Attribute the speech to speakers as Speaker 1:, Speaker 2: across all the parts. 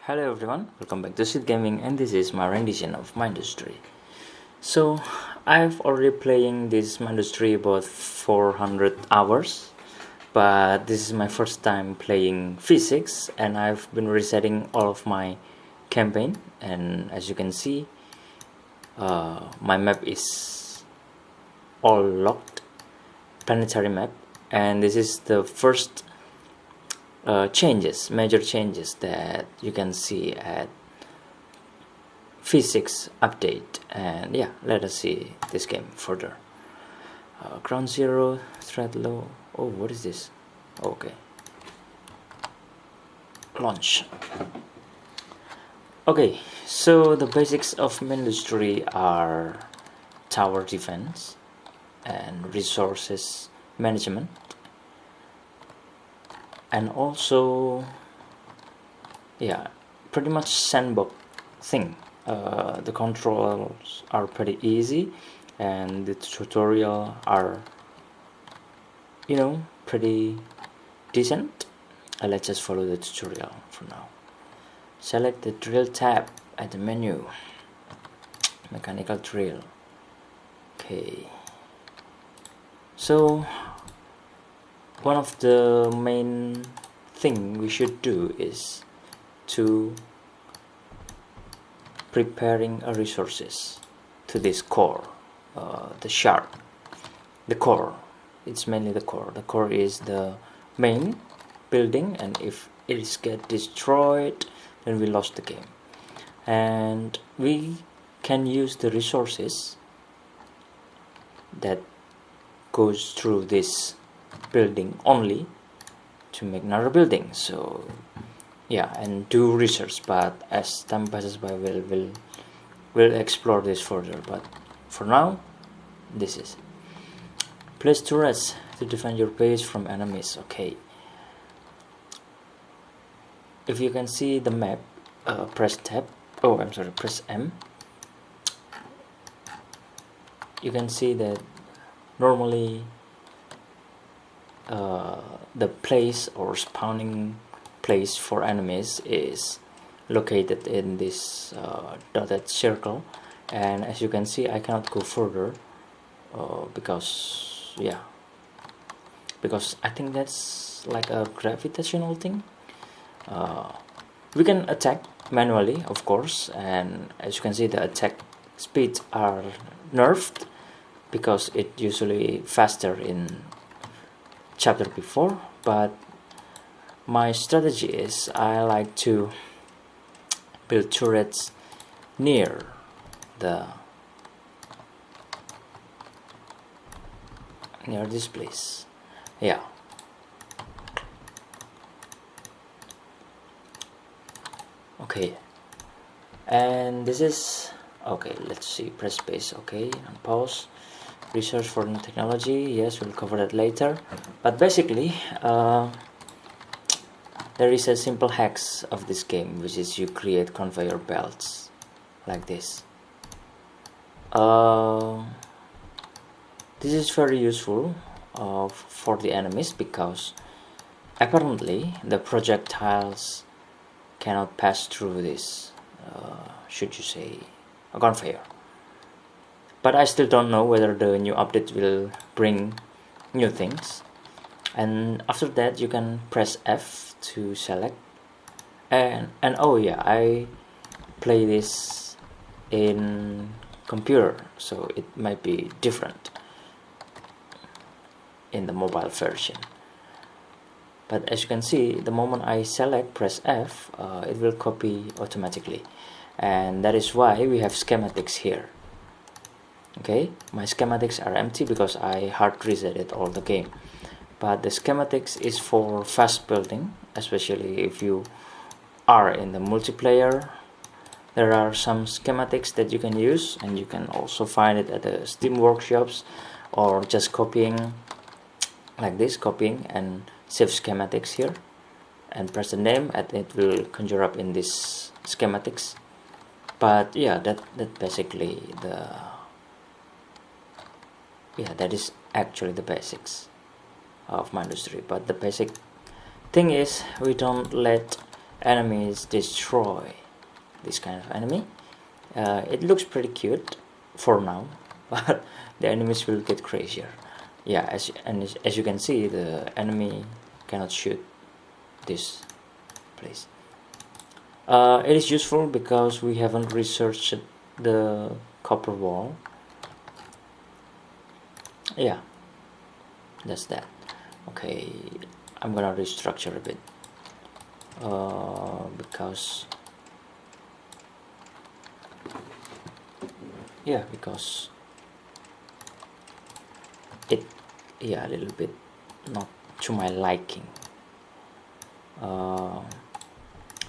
Speaker 1: Hello everyone, welcome back to Sid Gaming, and this is my rendition of Mindustry. So I've already playing this Mindustry about 400 hours, but this is my first time playing physics, and I've been resetting all of my campaign, and as you can see, my map is all locked, planetary map, and this is the first major changes that you can see at physics update. And yeah, let us see this game further. Ground zero, threat low. Oh, what is this? Okay, launch. Okay, so the basics of Mindustry are tower defense and resources management, and also pretty much sandbox thing. The controls are pretty easy, and the tutorial are pretty decent. Let's just follow the tutorial for now. Select the drill tab at the menu, mechanical drill. Okay, so one of the main thing we should do is to preparing a resources to this core, the shard, the core. It's mainly the core. The core is the main building, and if it is get destroyed, then we lost the game. And we can use the resources that goes through this building only to make another building. So yeah, and do research, but as time passes by we'll explore this further. But for now, this is place turrets to defend your base from enemies. Okay, if you can see the map, press M. You can see that normally the place or spawning place for enemies is located in this dotted circle, and as you can see I cannot go further because I think that's like a gravitational thing. We can attack manually, of course, and as you can see the attack speeds are nerfed because it usually faster in chapter before. But my strategy is I like to build turrets near this place. Yeah, okay, and this is okay. Let's see, press space. Okay, and pause. Research for new technology, yes, we'll cover that later. But basically there is a simple hacks of this game, which is you create conveyor belts like this. This is very useful for the enemies because apparently the projectiles cannot pass through this should you say a conveyor. But I still don't know whether the new update will bring new things. And after that you can press F to select, and oh yeah, I play this in computer, so it might be different in the mobile version. But as you can see, the moment I select, press F, it will copy automatically, and that is why we have schematics here. Okay, my schematics are empty because I hard resetted all the game. But the schematics is for fast building, especially if you are in the multiplayer. There are some schematics that you can use, and you can also find it at the Steam workshops, or just copying like this, copying and save schematics here and press the name, and it will conjure up in this schematics. But yeah, that basically that is actually the basics of Mindustry. But the basic thing is we don't let enemies destroy this kind of enemy. It looks pretty cute for now, but the enemies will get crazier. Yeah, as you can see, the enemy cannot shoot this place. It is useful because we haven't researched the copper wall. Yeah, that's that. Okay, I'm gonna restructure a bit because it, a little bit not to my liking.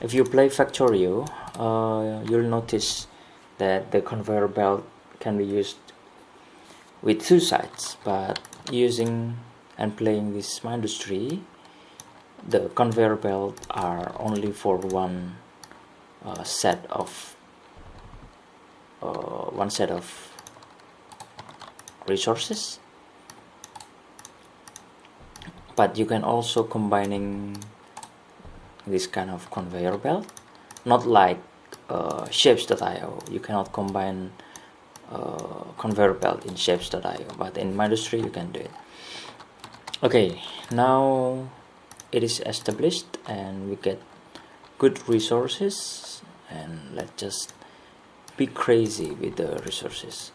Speaker 1: If you play Factorio, you'll notice that the conveyor belt can be used with two sides, but using and playing this Mindustry, the conveyor belt are only for one set of resources. But you can also combining this kind of conveyor belt, not like shapes.io. You cannot combine conveyor belt in shapes.io, but in Mindustry you can do it. Okay, now it is established and we get good resources, and let's just be crazy with the resources,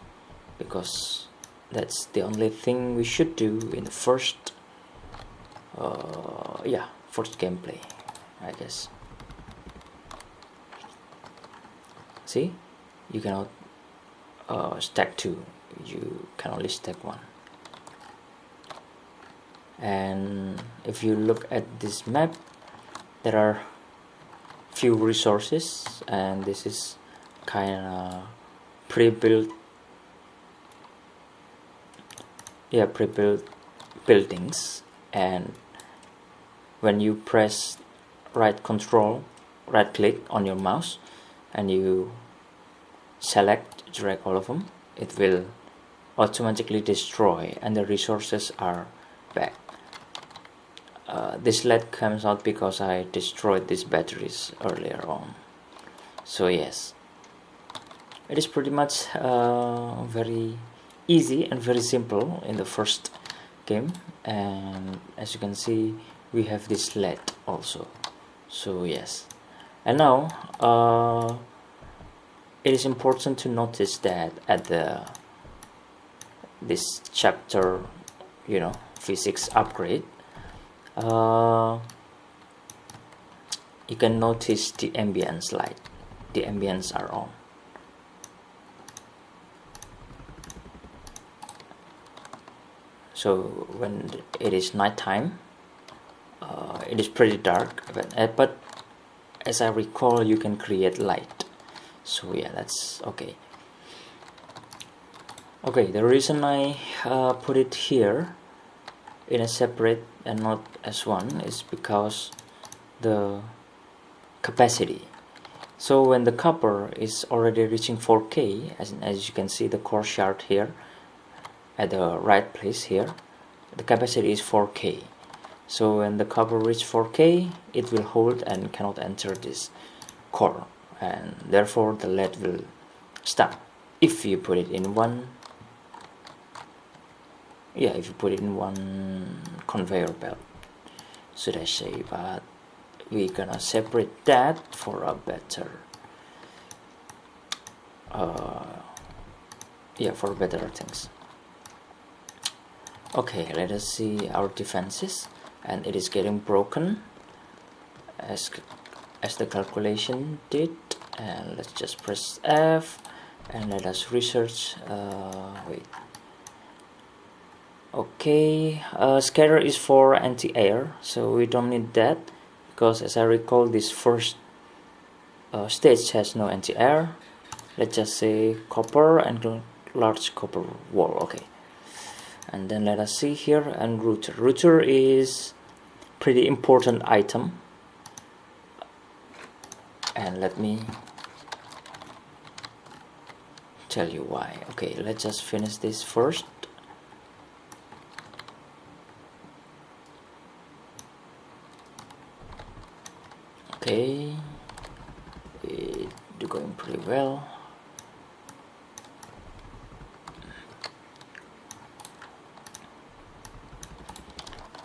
Speaker 1: because that's the only thing we should do in the first first gameplay, I guess. See, you cannot stack two, you can only stack one. And if you look at this map, there are few resources, and this is kind of pre-built buildings. And when you press right click on your mouse and you drag all of them, it will automatically destroy and the resources are back. This LED comes out because I destroyed these batteries earlier on. So yes, it is pretty much very easy and very simple in the first game. And as you can see, we have this LED also. So yes, and now it is important to notice that at this chapter, physics upgrade, you can notice the ambience light. The ambience are on. So when it is nighttime, it is pretty dark, but as I recall, you can create light. So yeah, that's okay. Okay, the reason I put it here in a separate and not as one is because the capacity. So when the copper is already reaching 4K, as you can see the core shard here at the right place here, the capacity is 4K. So when the copper reaches 4K, it will hold and cannot enter this core, and therefore the LED will stop. If you put it in one conveyor belt, should I say, but we're gonna separate that for a better for better things. Okay, let us see our defenses, and it is getting broken as the calculation did. And let's just press F and let us research. Okay, scatter is for anti-air, so we don't need that, because as I recall, this first stage has no anti-air. Let's just say copper and large copper wall. Okay, and then let us see here, and router is pretty important item, and let me tell you why. Okay, let's just finish this first. okay, it's going pretty well.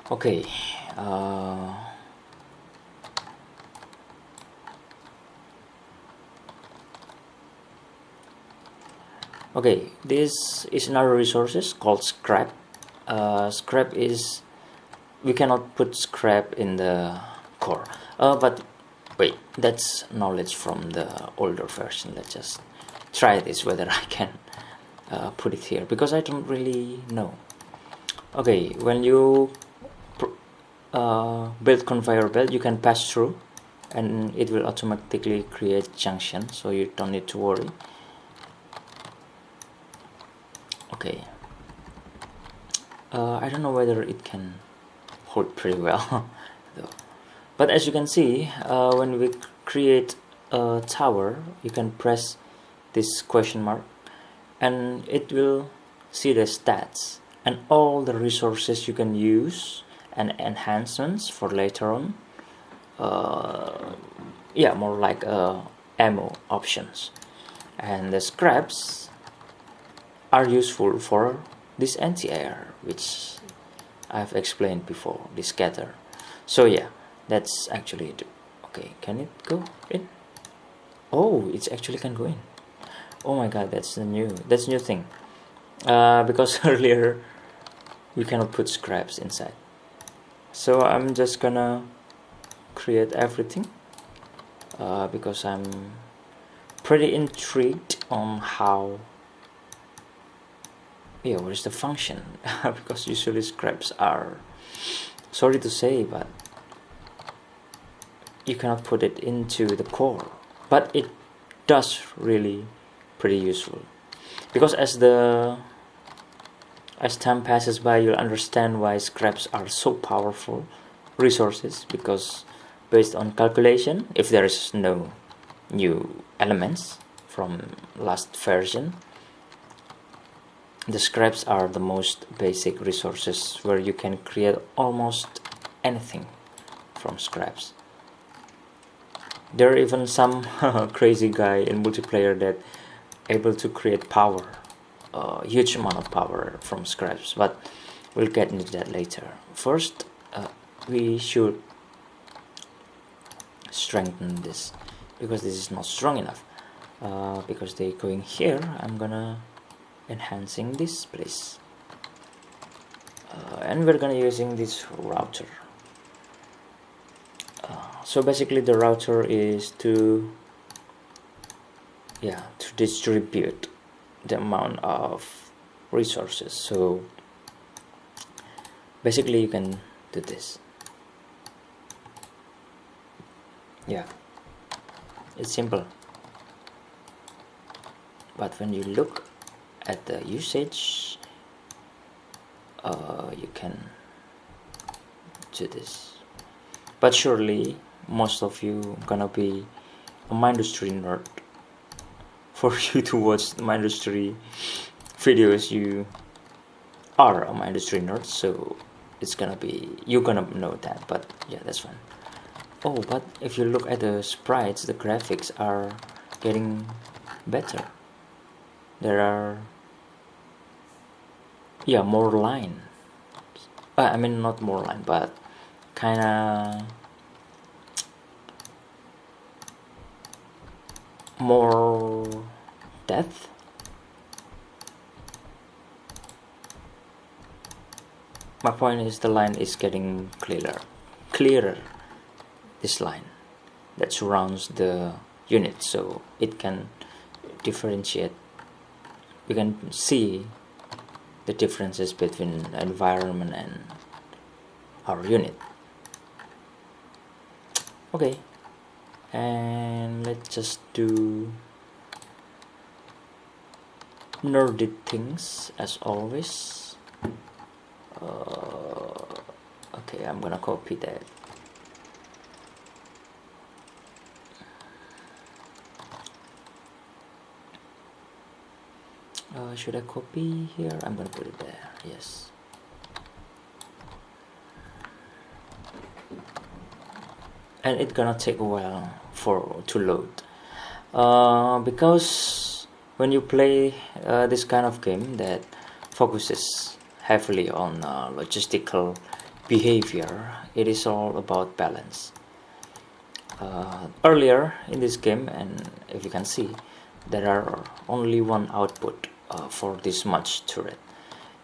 Speaker 1: Okay, okay, this is another resources called scrap. Scrap is, we cannot put scrap in the core, but wait, that's knowledge from the older version. Let's just try this whether I can put it here, because I don't really know. Okay, when you build conveyor belt, you can pass through and it will automatically create junction, so you don't need to worry. Okay, I don't know whether it can hold pretty well though. But as you can see, when we create a tower, you can press this question mark and it will see the stats and all the resources you can use and enhancements for later on. Yeah, more like ammo options. And the scraps are useful for this anti-air, which I've explained before, the scatter. So yeah, that's actually it. Okay, can it go in? Oh, it actually can go in. Oh my god, that's new thing. Because earlier we cannot put scraps inside. So I'm just gonna create everything because I'm pretty intrigued on how, yeah, what is the function. Because usually scraps are, sorry to say, but you cannot put it into the core, but it does really pretty useful, because as time passes by, you'll understand why scraps are so powerful resources. Because based on calculation, if there is no new elements from last version, the scraps are the most basic resources where you can create almost anything from scraps. There are even some crazy guy in multiplayer that able to create power, a huge amount of power from scraps, but we'll get into that later. First, we should strengthen this, because this is not strong enough. Because they going here, I'm gonna enhancing this place, and we're gonna using this router. So basically the router is to distribute the amount of resources. So basically you can do this. Yeah, it's simple, but when you look at the usage, you can do this. But surely most of you gonna be a Mindustry nerd. For you to watch Mindustry videos, you are a Mindustry nerd, so it's gonna be, you're gonna know that. But yeah, that's fine. Oh, but if you look at the sprites, the graphics are getting better. There are, yeah, more line. I mean, not more line, but kinda more depth. My point is the line is getting clearer. This line that surrounds the unit, so it can differentiate. We can see the differences between the environment and our unit. Okay, and let's just do nerdy things as always. Okay, I'm gonna copy that. Should I copy here? I'm gonna put it there. Yes. and it's gonna take a while to load, because when you play this kind of game that focuses heavily on logistical behavior, it is all about balance. Earlier in this game, and if you can see, there are only one output for this much turret.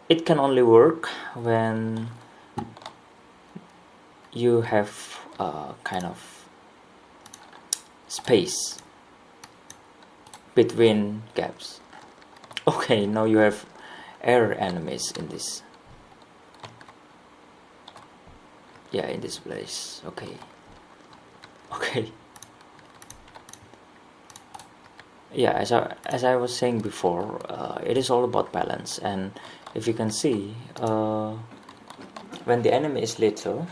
Speaker 1: It can only work when you have kind of space between gaps. Okay, now you have air enemies in this. Yeah, in this place. Okay. Yeah, as I was saying before, it is all about balance, and if you can see, when the enemy is little,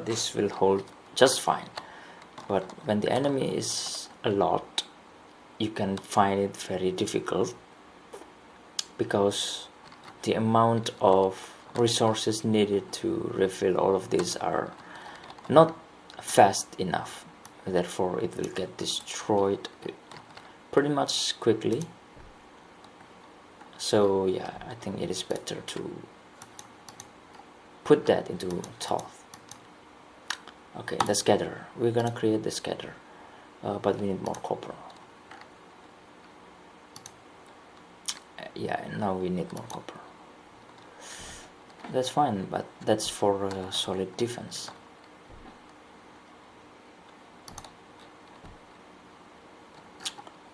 Speaker 1: this will hold just fine, but when the enemy is a lot, you can find it very difficult, because the amount of resources needed to refill all of these are not fast enough. Therefore it will get destroyed pretty much quickly. So yeah, I think it is better to put that into Thoth. Okay, the scatter, we're gonna create the scatter, but we need more copper. Yeah, now we need more copper. That's fine, but that's for solid defense.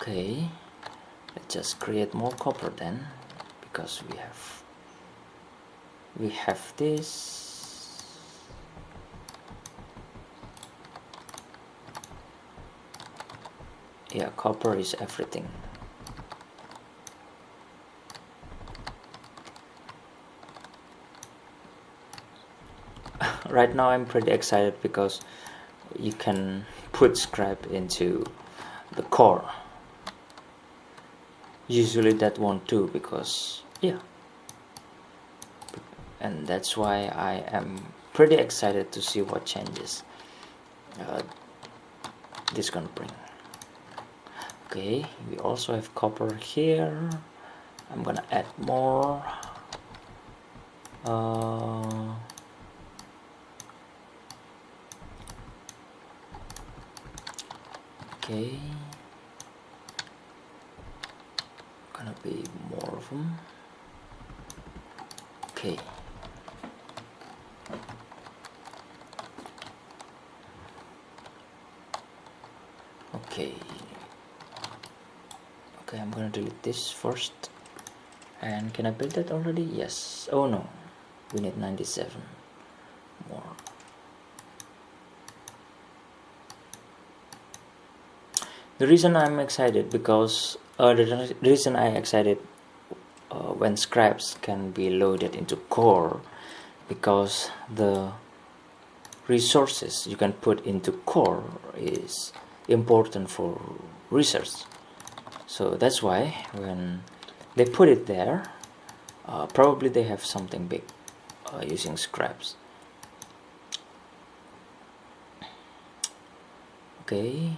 Speaker 1: Okay, let's just create more copper then, because we have this. Yeah, copper is everything. Right now I'm pretty excited because you can put scrap into the core. Usually that won't do, because yeah, and that's why I am pretty excited to see what changes this gonna bring. Okay, we also have copper here. I'm gonna add more. Okay, gonna be more of them. Okay, okay, I'm gonna delete this first. And can I build that already? Yes. Oh no, we need 97 more. The reason I'm excited, because the reason I'm excited when scraps can be loaded into core, because the resources you can put into core is important for research. So that's why when they put it there, probably they have something big using scraps. Okay,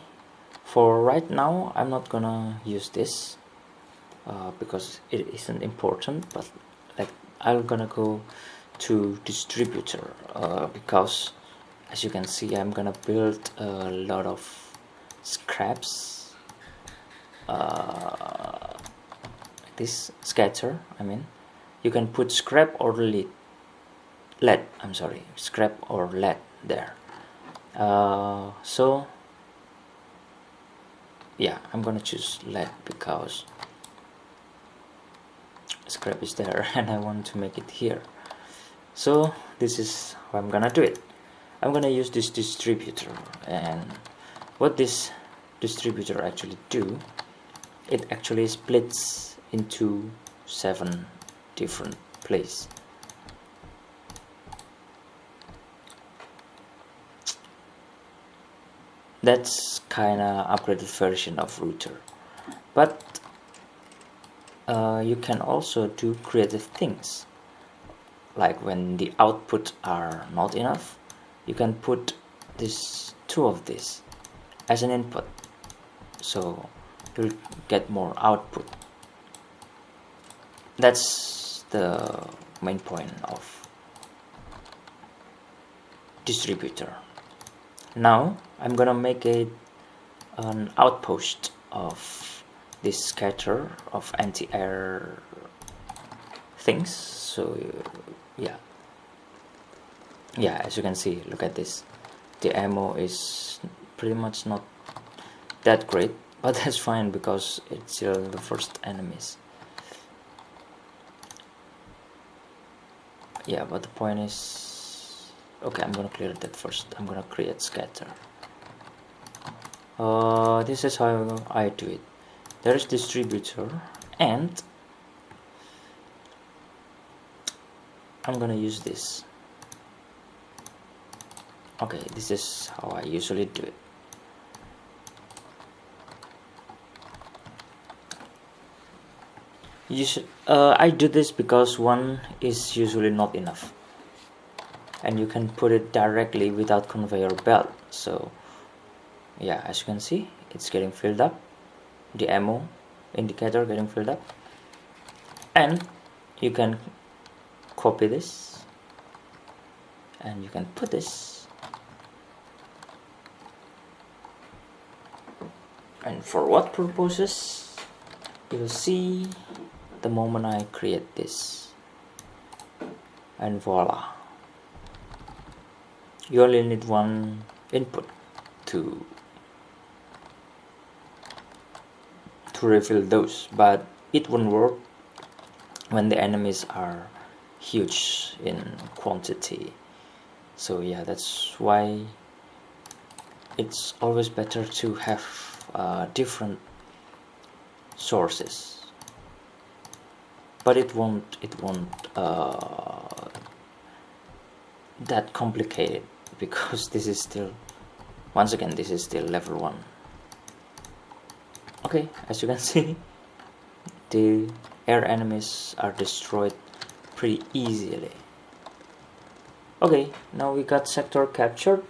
Speaker 1: for right now I'm not gonna use this because it isn't important, but like I'm gonna go to Distributor because as you can see I'm gonna build a lot of scraps, this scatter. I mean, you can put scrap or lead. I'm sorry, scrap or lead there. So yeah, I'm gonna choose lead because scrap is there and I want to make it here. So this is how I'm gonna do it. I'm gonna use this distributor, and what this distributor actually do, it actually splits into 7 different places. That's kinda upgraded version of router, but you can also do creative things, like when the output are not enough, you can put this two of these as an input, so you'll get more output. That's the main point of distributor. Now I'm gonna make it an outpost of this scatter of anti-air things. So yeah, as you can see, look at this, the ammo is pretty much not that great, but that's fine because it's still the first enemies. Yeah, but the point is, okay, I'm gonna clear that first. I'm gonna create scatter. This is how I do it. There is distributor, and I'm gonna use this. Okay, this is how I usually do it. I do this because one is usually not enough, and you can put it directly without conveyor belt. So yeah, as you can see, it's getting filled up, the ammo indicator getting filled up, and you can copy this and you can put this, and for what purposes you'll see the moment I create this, and voila, you only need one input to refill those, but it won't work when the enemies are huge in quantity. So yeah, that's why it's always better to have different sources, but it won't that complicated, because this is still, once again, this is still level 1. Okay, as you can see, the air enemies are destroyed pretty easily. Okay, now we got sector captured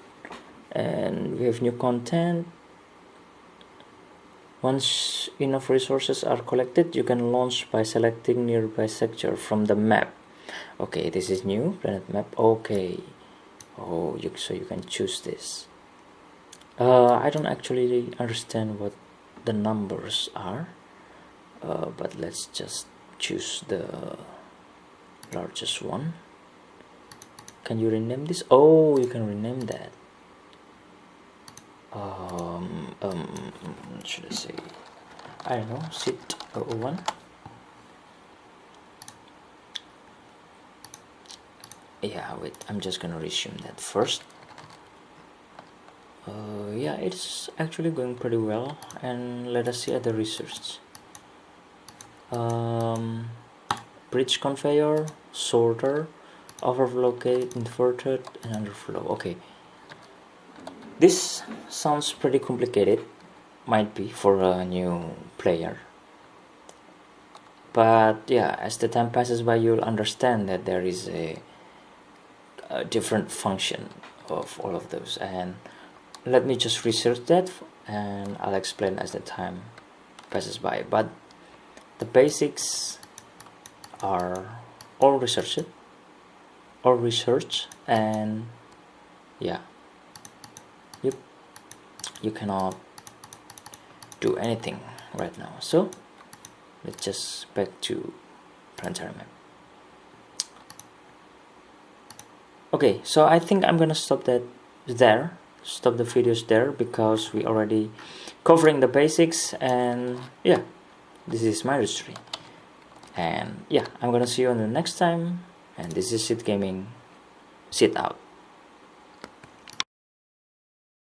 Speaker 1: and we have new content. Once enough resources are collected, you can launch by selecting nearby sector from the map. Okay, this is new planet map. Okay, so you can choose this. I don't actually understand what the numbers are, but let's just choose the largest one. Can you rename this? Oh, you can rename that. Should I say, I don't know, sit 01. Yeah, wait, I'm just gonna resume that first. Yeah, it's actually going pretty well, and let us see other research. Bridge conveyor, sorter, overflow gate, inverted, and underflow. Okay, this sounds pretty complicated, might be for a new player, but yeah, as the time passes by, you'll understand that there is a different function of all of those. And let me just research that, and I'll explain as the time passes by. But the basics are all researched, and yeah, you cannot do anything right now. So let's just back to planetary map. Okay, so I think I'm gonna stop the videos there, because we already covering the basics. And yeah, this is Mindustry, and yeah, I'm gonna see you on the next time. And this is Sit Gaming, sit out.